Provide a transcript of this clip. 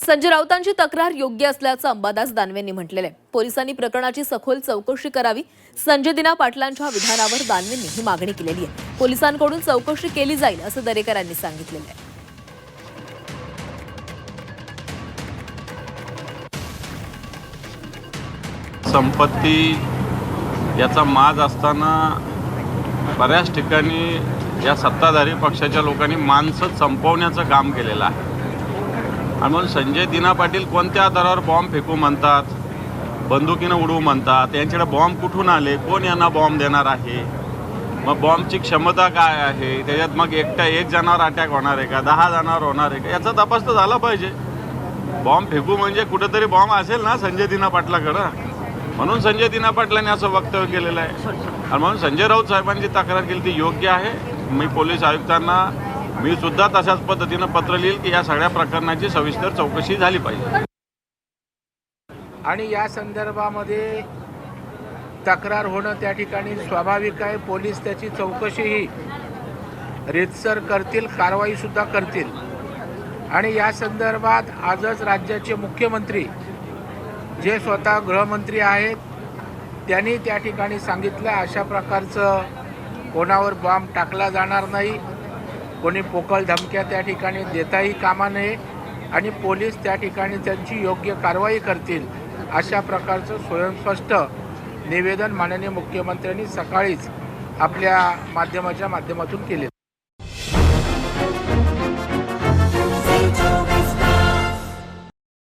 संजय राऊतांची तक्रार योग्य असल्याचं अंबादास दानवेंनी म्हटलेलं आहे। पोलिसांनी प्रकरणाची सखोल चौकशी करावी। संजय दिना पाटलांच्या विधानावर दानवेंनी ही मागणी केलेली आहे। पोलिसांकडून चौकशी केली जाईल असं दरेकरांनी सांगितलेलं आहे। संपत्ती याचा माज असताना बऱ्याच ठिकाणी या सत्ताधारी पक्षाच्या लोकांनी माणसं संपवण्याचं काम केलेलं आहे। आणि म्हणून संजय दिना पाटील कोणत्या आधारावर बॉम्ब फेकू म्हणतात, बंदुकीनं उडवू म्हणतात, यांच्याकडे बॉम्ब कुठून आले, कोण यांना बॉम्ब देणार आहे, मग बॉम्बची क्षमता काय आहे, त्याच्यात मग एक जणावर अटॅक होणार आहे का, 10 जणांवर होणार आहे का, याचा तपास तर झाला पाहिजे। बॉम्ब फेकू म्हणजे कुठेतरी बॉम्ब असेल ना संजय दिना पाटलाकडं, म्हणून संजय दिना पाटलांनी असं वक्तव्य केलेलं आहे। आणि म्हणून संजय राऊत साहेबांची तक्रार केली ती योग्य आहे। मी पोलीस आयुक्तांना मी सुद्धा तशाच पद्धतीनं पत्र लिहिल की या सगळ्या प्रकरणाची सविस्तर चौकशी झाली पाहिजे। आणि या संदर्भामध्ये तक्रार होणं त्या ठिकाणी स्वाभाविक आहे। पोलीस त्याची चौकशीही रीतसर करतील, कारवाईसुद्धा करतील। आणि या संदर्भात आजच राज्याचे मुख्यमंत्री जे स्वतः गृहमंत्री आहेत त्यांनी त्या ठिकाणी सांगितलं अशा प्रकारचं कोणावर बॉम्ब टाकला जाणार नाही, कोणी पोकळ धमक्या त्या ठिकाणी देताही कामा नये आणि पोलीस त्या ठिकाणी त्यांची योग्य कारवाई करतील अशा प्रकारचं स्वयंस्पष्ट निवेदन माननीय मुख्यमंत्र्यांनी सकाळीच आपल्या माध्यमातून केले।